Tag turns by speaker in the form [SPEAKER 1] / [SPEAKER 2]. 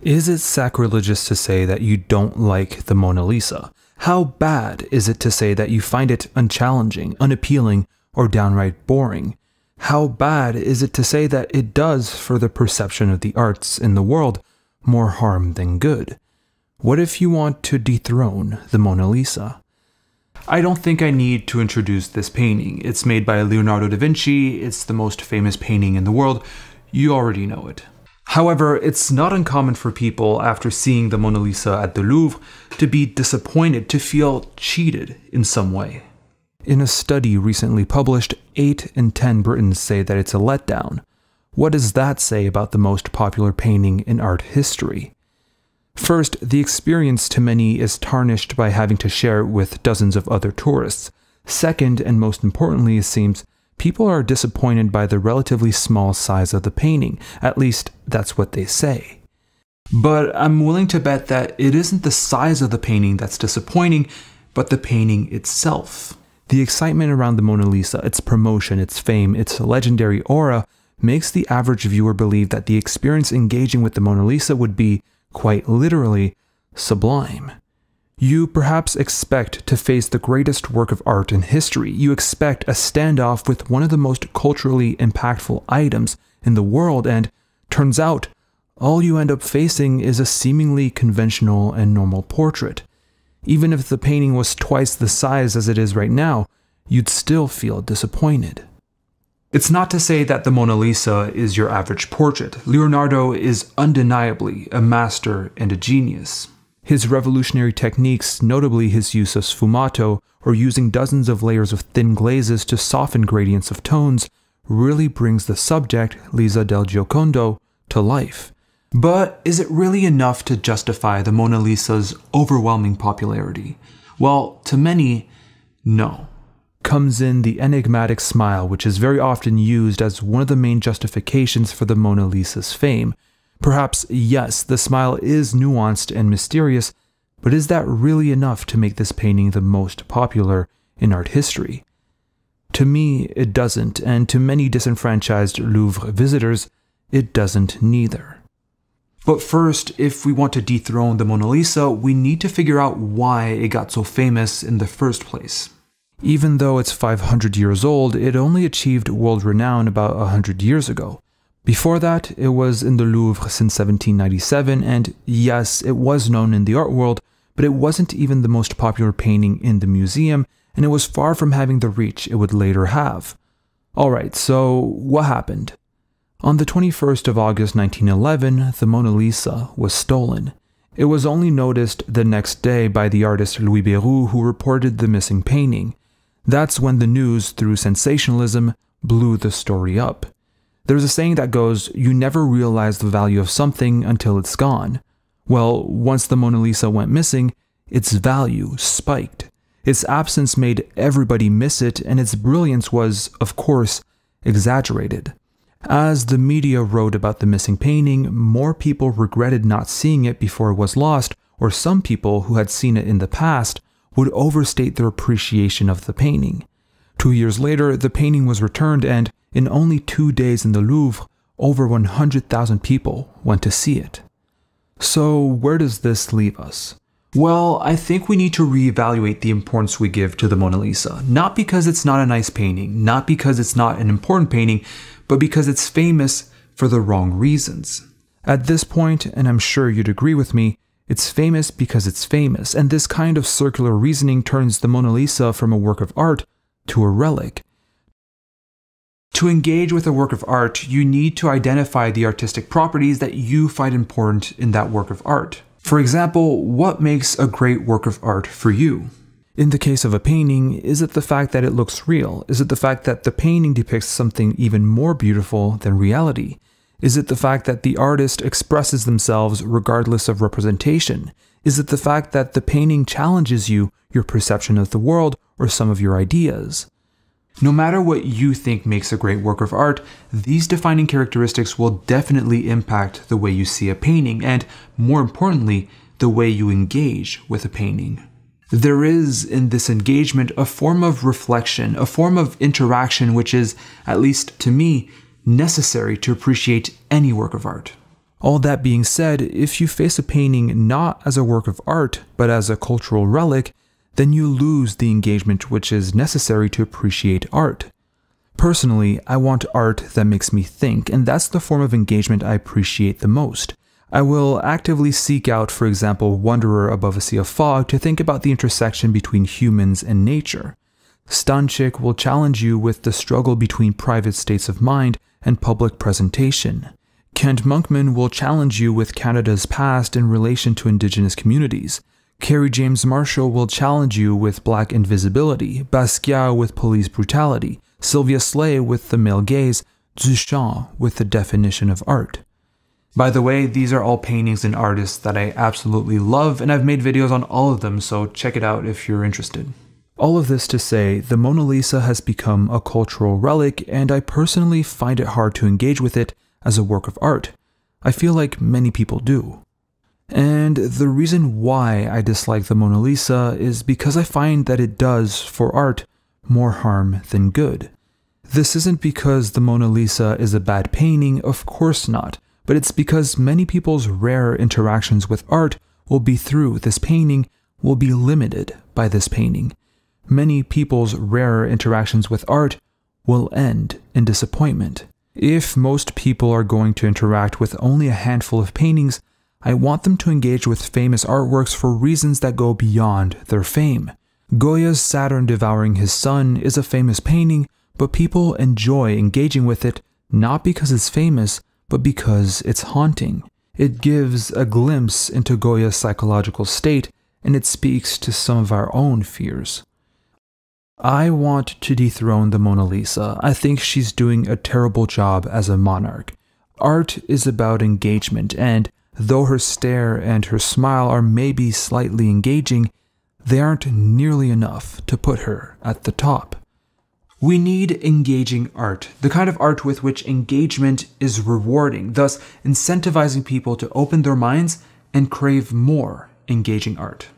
[SPEAKER 1] Is it sacrilegious to say that you don't like the Mona Lisa? How bad is it to say that you find it unchallenging, unappealing, or downright boring? How bad is it to say that it does, for the perception of the arts in the world, more harm than good? What if you want to dethrone the Mona Lisa? I don't think I need to introduce this painting. It's made by Leonardo da Vinci. It's the most famous painting in the world. You already know it. However, it's not uncommon for people, after seeing the Mona Lisa at the Louvre, to be disappointed, to feel cheated in some way. In a study recently published, 8 in 10 Britons say that it's a letdown. What does that say about the most popular painting in art history? First, the experience to many is tarnished by having to share it with dozens of other tourists. Second, and most importantly, it seems, people are disappointed by the relatively small size of the painting. At least, that's what they say. But I'm willing to bet that it isn't the size of the painting that's disappointing, but the painting itself. The excitement around the Mona Lisa, its promotion, its fame, its legendary aura, makes the average viewer believe that the experience engaging with the Mona Lisa would be, quite literally, sublime. You perhaps expect to face the greatest work of art in history. You expect a standoff with one of the most culturally impactful items in the world, and turns out, all you end up facing is a seemingly conventional and normal portrait. Even if the painting was twice the size as it is right now, you'd still feel disappointed. It's not to say that the Mona Lisa is your average portrait. Leonardo is undeniably a master and a genius. His revolutionary techniques, notably his use of sfumato, or using dozens of layers of thin glazes to soften gradients of tones, really brings the subject, Lisa del Giocondo, to life. But is it really enough to justify the Mona Lisa's overwhelming popularity? Well, to many, no. Comes in the enigmatic smile, which is very often used as one of the main justifications for the Mona Lisa's fame. Perhaps, yes, the smile is nuanced and mysterious, but is that really enough to make this painting the most popular in art history? To me, it doesn't, and to many disenfranchised Louvre visitors, it doesn't neither. But first, if we want to dethrone the Mona Lisa, we need to figure out why it got so famous in the first place. Even though it's 500 years old, it only achieved world renown about 100 years ago. Before that, it was in the Louvre since 1797, and yes, it was known in the art world, but it wasn't even the most popular painting in the museum, and it was far from having the reach it would later have. Alright, so what happened? On the 21st of August 1911, the Mona Lisa was stolen. It was only noticed the next day by the artist Louis Béroud, who reported the missing painting. That's when the news, through sensationalism, blew the story up. There's a saying that goes, you never realize the value of something until it's gone. Well, once the Mona Lisa went missing, its value spiked. Its absence made everybody miss it, and its brilliance was, of course, exaggerated. As the media wrote about the missing painting, more people regretted not seeing it before it was lost, or some people who had seen it in the past would overstate their appreciation of the painting. 2 years later, the painting was returned, and in only 2 days in the Louvre, over 100,000 people went to see it. So where does this leave us? Well, I think we need to reevaluate the importance we give to the Mona Lisa. Not because it's not a nice painting, not because it's not an important painting, but because it's famous for the wrong reasons. At this point, and I'm sure you'd agree with me, it's famous because it's famous, and this kind of circular reasoning turns the Mona Lisa from a work of art to a relic. To engage with a work of art, you need to identify the artistic properties that you find important in that work of art. For example, what makes a great work of art for you? In the case of a painting, is it the fact that it looks real? Is it the fact that the painting depicts something even more beautiful than reality? Is it the fact that the artist expresses themselves regardless of representation? Is it the fact that the painting challenges you, your perception of the world, or some of your ideas? No matter what you think makes a great work of art, these defining characteristics will definitely impact the way you see a painting, and, more importantly, the way you engage with a painting. There is, in this engagement, a form of reflection, a form of interaction which is, at least to me, necessary to appreciate any work of art. All that being said, if you face a painting not as a work of art, but as a cultural relic, then you lose the engagement which is necessary to appreciate art. Personally, I want art that makes me think, and that's the form of engagement I appreciate the most. I will actively seek out, for example, Wanderer Above a Sea of Fog to think about the intersection between humans and nature. Stanchik will challenge you with the struggle between private states of mind and public presentation. Kent Monkman will challenge you with Canada's past in relation to Indigenous communities. Kerry James Marshall will challenge you with Black invisibility, Basquiat with police brutality, Sylvia Slay with the male gaze, Duchamp with the definition of art. By the way, these are all paintings and artists that I absolutely love, and I've made videos on all of them, so check it out if you're interested. All of this to say, the Mona Lisa has become a cultural relic, and I personally find it hard to engage with it as a work of art. I feel like many people do. And the reason why I dislike the Mona Lisa is because I find that it does, for art, more harm than good. This isn't because the Mona Lisa is a bad painting, of course not, but it's because many people's rare interactions with art will be through this painting, will be limited by this painting. Many people's rarer interactions with art will end in disappointment. If most people are going to interact with only a handful of paintings, I want them to engage with famous artworks for reasons that go beyond their fame. Goya's Saturn devouring his son is a famous painting, but people enjoy engaging with it not because it's famous, but because it's haunting. It gives a glimpse into Goya's psychological state, and it speaks to some of our own fears. I want to dethrone the Mona Lisa. I think she's doing a terrible job as a monarch. Art is about engagement, and though her stare and her smile are maybe slightly engaging, they aren't nearly enough to put her at the top. We need engaging art, the kind of art with which engagement is rewarding, thus incentivizing people to open their minds and crave more engaging art.